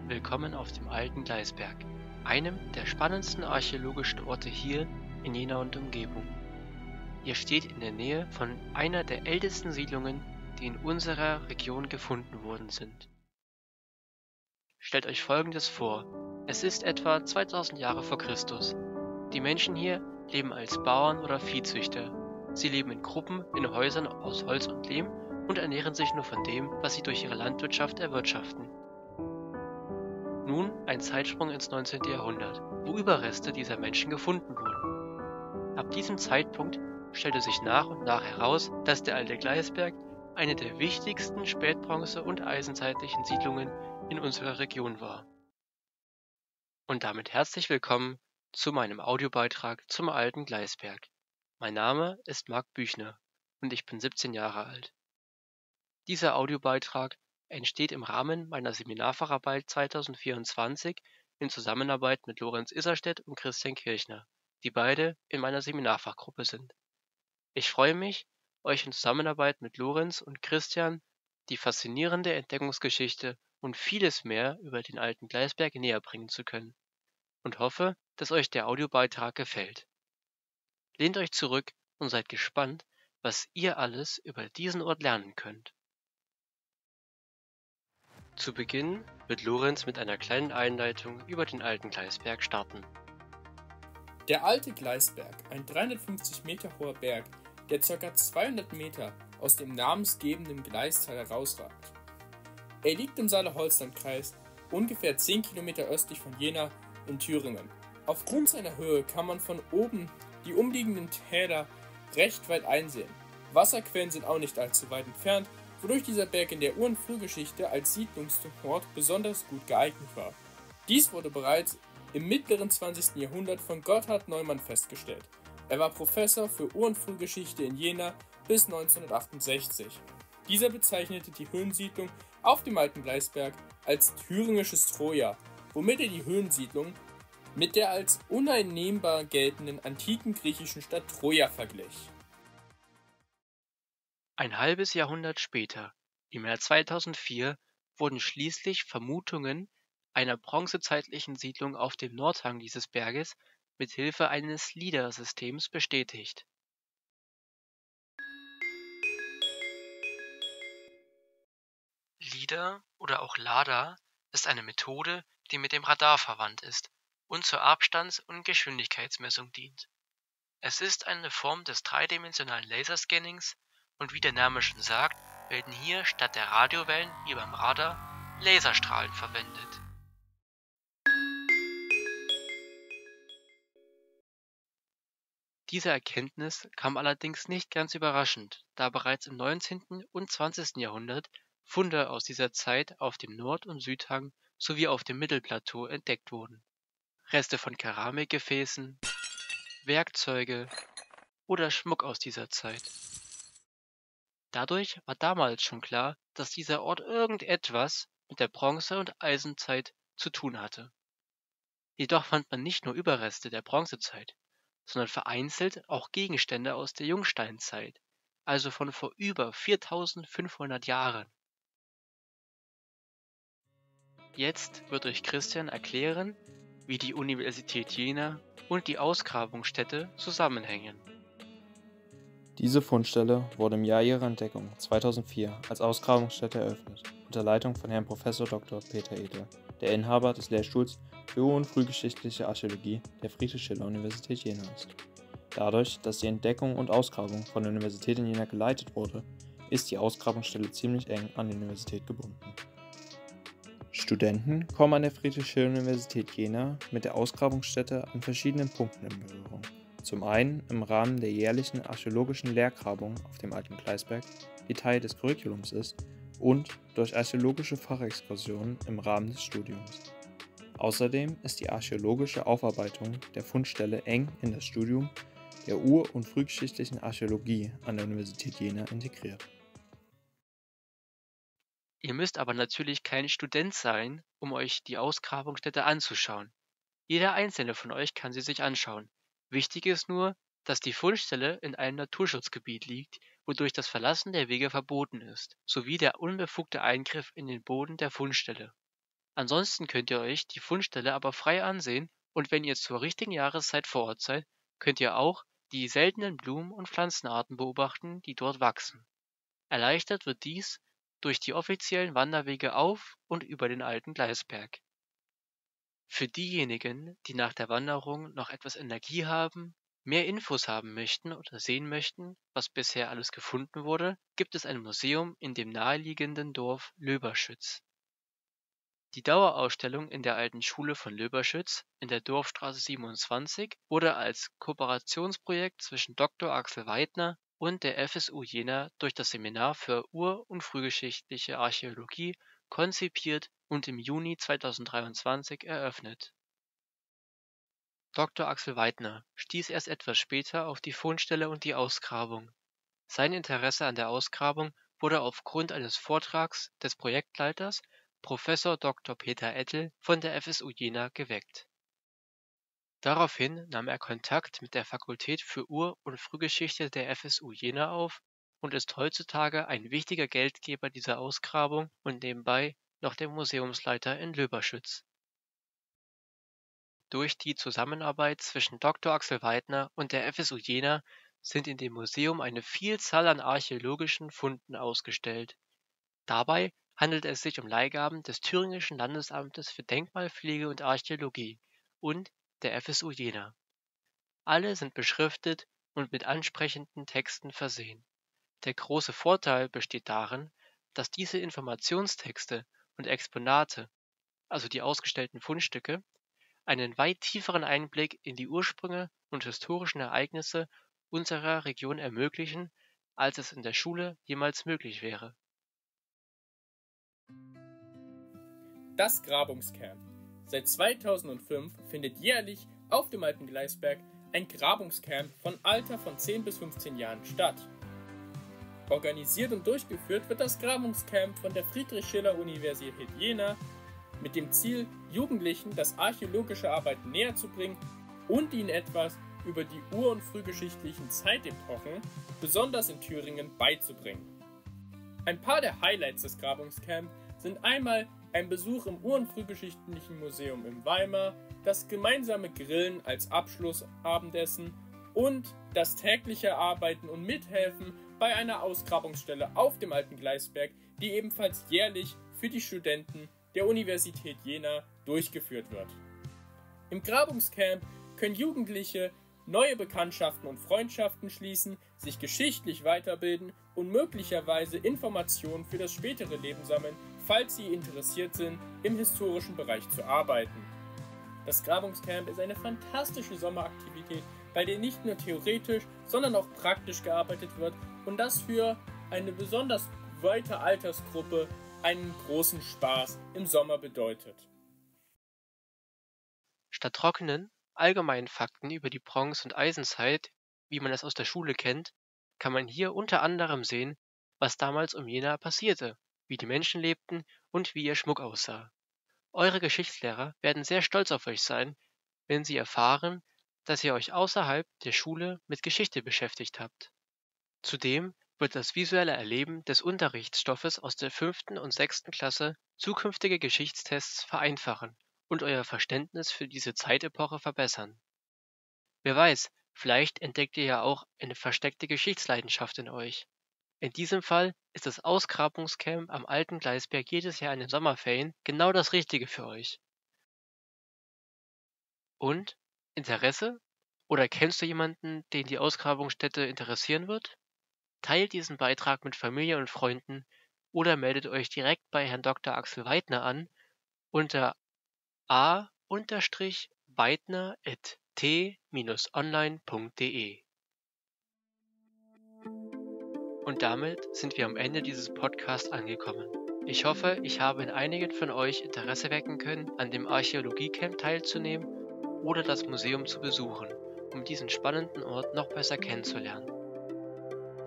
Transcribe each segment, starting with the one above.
Willkommen auf dem Alten Gleisberg, einem der spannendsten archäologischen Orte hier in Jena und Umgebung. Ihr steht in der Nähe von einer der ältesten Siedlungen, die in unserer Region gefunden worden sind. Stellt euch Folgendes vor: Es ist etwa 2000 Jahre vor Christus. Die Menschen hier leben als Bauern oder Viehzüchter. Sie leben in Gruppen in Häusern aus Holz und Lehm und ernähren sich nur von dem, was sie durch ihre Landwirtschaft erwirtschaften. Nun ein Zeitsprung ins 19. Jahrhundert, wo Überreste dieser Menschen gefunden wurden. Ab diesem Zeitpunkt stellte sich nach und nach heraus, dass der Alte Gleisberg eine der wichtigsten spätbronze- und eisenzeitlichen Siedlungen in unserer Region war. Und damit herzlich willkommen zu meinem Audiobeitrag zum Alten Gleisberg. Mein Name ist Marc Büchner und ich bin 17 Jahre alt. Dieser Audiobeitrag entsteht im Rahmen meiner Seminarfacharbeit 2024 in Zusammenarbeit mit Lorenz Isserstedt und Christian Kirchner, die beide in meiner Seminarfachgruppe sind. Ich freue mich, euch in Zusammenarbeit mit Lorenz und Christian die faszinierende Entdeckungsgeschichte und vieles mehr über den Alten Gleisberg näherbringen zu können und hoffe, dass euch der Audiobeitrag gefällt. Lehnt euch zurück und seid gespannt, was ihr alles über diesen Ort lernen könnt. Zu Beginn wird Lorenz mit einer kleinen Einleitung über den Alten Gleisberg starten. Der Alte Gleisberg, ein 350 Meter hoher Berg, der ca. 200 Meter aus dem namensgebenden Gleistal herausragt. Er liegt im Saale-Holstein-Kreis, ungefähr 10 Kilometer östlich von Jena in Thüringen. Aufgrund seiner Höhe kann man von oben die umliegenden Täler recht weit einsehen. Wasserquellen sind auch nicht allzu weit entfernt, wodurch dieser Berg in der Ur- und Frühgeschichte als Siedlungsort besonders gut geeignet war. Dies wurde bereits im mittleren 20. Jahrhundert von Gotthard Neumann festgestellt. Er war Professor für Ur- und Frühgeschichte in Jena bis 1968. Dieser bezeichnete die Höhensiedlung auf dem Alten Gleisberg als thüringisches Troja, womit er die Höhensiedlung mit der als uneinnehmbar geltenden antiken griechischen Stadt Troja verglich. Ein halbes Jahrhundert später, im Jahr 2004, wurden schließlich Vermutungen einer bronzezeitlichen Siedlung auf dem Nordhang dieses Berges mit Hilfe eines LIDAR-Systems bestätigt. LIDAR oder auch LADAR ist eine Methode, die mit dem Radar verwandt ist und zur Abstands- und Geschwindigkeitsmessung dient. Es ist eine Form des dreidimensionalen Laserscannings und wie der Name schon sagt, werden hier statt der Radiowellen wie beim Radar Laserstrahlen verwendet. Diese Erkenntnis kam allerdings nicht ganz überraschend, da bereits im 19. und 20. Jahrhundert Funde aus dieser Zeit auf dem Nord- und Südhang sowie auf dem Mittelplateau entdeckt wurden. Reste von Keramikgefäßen, Werkzeuge oder Schmuck aus dieser Zeit. Dadurch war damals schon klar, dass dieser Ort irgendetwas mit der Bronze- und Eisenzeit zu tun hatte. Jedoch fand man nicht nur Überreste der Bronzezeit, sondern vereinzelt auch Gegenstände aus der Jungsteinzeit, also von vor über 4500 Jahren. Jetzt wird euch Christian erklären, wie die Universität Jena und die Ausgrabungsstätte zusammenhängen. Diese Fundstelle wurde im Jahr ihrer Entdeckung 2004 als Ausgrabungsstätte eröffnet, unter Leitung von Herrn Prof. Dr. Peter Edle, der Inhaber des Lehrstuhls für Ur- und Frühgeschichtliche Archäologie der Friedrich-Schiller-Universität Jena ist. Dadurch, dass die Entdeckung und Ausgrabung von der Universität in Jena geleitet wurde, ist die Ausgrabungsstelle ziemlich eng an die Universität gebunden. Studenten kommen an der Friedrich-Schiller-Universität Jena mit der Ausgrabungsstätte an verschiedenen Punkten in Berührung. Zum einen im Rahmen der jährlichen archäologischen Lehrgrabung auf dem Alten Gleisberg, die Teil des Curriculums ist, und durch archäologische Fachexkursionen im Rahmen des Studiums. Außerdem ist die archäologische Aufarbeitung der Fundstelle eng in das Studium der Ur- und Frühgeschichtlichen Archäologie an der Universität Jena integriert. Ihr müsst aber natürlich kein Student sein, um euch die Ausgrabungsstätte anzuschauen. Jeder einzelne von euch kann sie sich anschauen. Wichtig ist nur, dass die Fundstelle in einem Naturschutzgebiet liegt, wodurch das Verlassen der Wege verboten ist, sowie der unbefugte Eingriff in den Boden der Fundstelle. Ansonsten könnt ihr euch die Fundstelle aber frei ansehen und wenn ihr zur richtigen Jahreszeit vor Ort seid, könnt ihr auch die seltenen Blumen- und Pflanzenarten beobachten, die dort wachsen. Erleichtert wird dies durch die offiziellen Wanderwege auf und über den alten Gleisberg. Für diejenigen, die nach der Wanderung noch etwas Energie haben, mehr Infos haben möchten oder sehen möchten, was bisher alles gefunden wurde, gibt es ein Museum in dem naheliegenden Dorf Löberschütz. Die Dauerausstellung in der alten Schule von Löberschütz in der Dorfstraße 27 wurde als Kooperationsprojekt zwischen Dr. Axel Weidner und der FSU Jena durch das Seminar für Ur- und Frühgeschichtliche Archäologie konzipiert und im Juni 2023 eröffnet. Dr. Axel Weidner stieß erst etwas später auf die Fundstelle und die Ausgrabung. Sein Interesse an der Ausgrabung wurde aufgrund eines Vortrags des Projektleiters Professor Dr. Peter Ettel von der FSU Jena geweckt. Daraufhin nahm er Kontakt mit der Fakultät für Ur- und Frühgeschichte der FSU Jena auf und ist heutzutage ein wichtiger Geldgeber dieser Ausgrabung und nebenbei noch der Museumsleiter in Löberschütz. Durch die Zusammenarbeit zwischen Dr. Axel Weidner und der FSU Jena sind in dem Museum eine Vielzahl an archäologischen Funden ausgestellt. Dabei handelt es sich um Leihgaben des Thüringischen Landesamtes für Denkmalpflege und Archäologie und der FSU Jena. Alle sind beschriftet und mit ansprechenden Texten versehen. Der große Vorteil besteht darin, dass diese Informationstexte und Exponate, also die ausgestellten Fundstücke, einen weit tieferen Einblick in die Ursprünge und historischen Ereignisse unserer Region ermöglichen, als es in der Schule jemals möglich wäre. Das Grabungscamp. Seit 2005 findet jährlich auf dem alten Gleisberg ein Grabungscamp von Alter von 10 bis 15 Jahren statt. Organisiert und durchgeführt wird das Grabungscamp von der Friedrich-Schiller-Universität Jena mit dem Ziel, Jugendlichen das archäologische Arbeiten näher zu bringen und ihnen etwas über die ur- und frühgeschichtlichen Zeitepochen, besonders in Thüringen, beizubringen. Ein paar der Highlights des Grabungscamps sind einmal ein Besuch im Ur- und Frühgeschichtlichen Museum in Weimar, das gemeinsame Grillen als Abschlussabendessen und das tägliche Arbeiten und Mithelfen bei einer Ausgrabungsstelle auf dem alten Gleisberg, die ebenfalls jährlich für die Studenten der Universität Jena durchgeführt wird. Im Grabungscamp können Jugendliche neue Bekanntschaften und Freundschaften schließen, sich geschichtlich weiterbilden und möglicherweise Informationen für das spätere Leben sammeln, falls sie interessiert sind, im historischen Bereich zu arbeiten. Das Grabungscamp ist eine fantastische Sommeraktivität, bei der nicht nur theoretisch, sondern auch praktisch gearbeitet wird und das für eine besonders weite Altersgruppe einen großen Spaß im Sommer bedeutet. Statt trockenen, allgemeinen Fakten über die Bronze- und Eisenzeit, wie man es aus der Schule kennt, kann man hier unter anderem sehen, was damals um Jena passierte, wie die Menschen lebten und wie ihr Schmuck aussah. Eure Geschichtslehrer werden sehr stolz auf euch sein, wenn sie erfahren, dass ihr euch außerhalb der Schule mit Geschichte beschäftigt habt. Zudem wird das visuelle Erleben des Unterrichtsstoffes aus der 5. und 6. Klasse zukünftige Geschichtstests vereinfachen und euer Verständnis für diese Zeitepoche verbessern. Wer weiß, vielleicht entdeckt ihr ja auch eine versteckte Geschichtsleidenschaft in euch. In diesem Fall ist das Ausgrabungscamp am alten Gleisberg jedes Jahr in den Sommerferien genau das Richtige für euch. Und? Interesse? Oder kennst du jemanden, den die Ausgrabungsstätte interessieren wird? Teilt diesen Beitrag mit Familie und Freunden oder meldet euch direkt bei Herrn Dr. Axel Weidner an unter a-weidner@t-online.de. Und damit sind wir am Ende dieses Podcasts angekommen. Ich hoffe, ich habe in einigen von euch Interesse wecken können, an dem Archäologiecamp teilzunehmen oder das Museum zu besuchen, um diesen spannenden Ort noch besser kennenzulernen.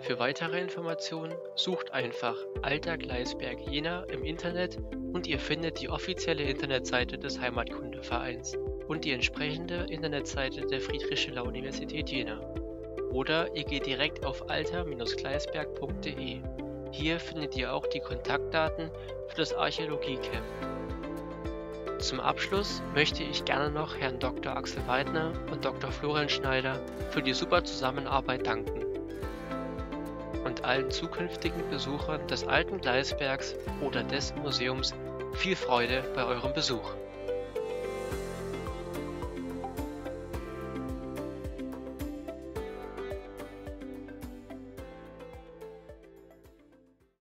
Für weitere Informationen sucht einfach Alter Gleisberg Jena im Internet und ihr findet die offizielle Internetseite des Heimatkundevereins und die entsprechende Internetseite der Friedrich-Schiller-Universität Jena. Oder ihr geht direkt auf alter-gleisberg.de. Hier findet ihr auch die Kontaktdaten für das Archäologiecamp. Zum Abschluss möchte ich gerne noch Herrn Dr. Axel Weidner und Dr. Florian Schneider für die super Zusammenarbeit danken und allen zukünftigen Besuchern des Alten Gleisbergs oder dessen Museums viel Freude bei eurem Besuch.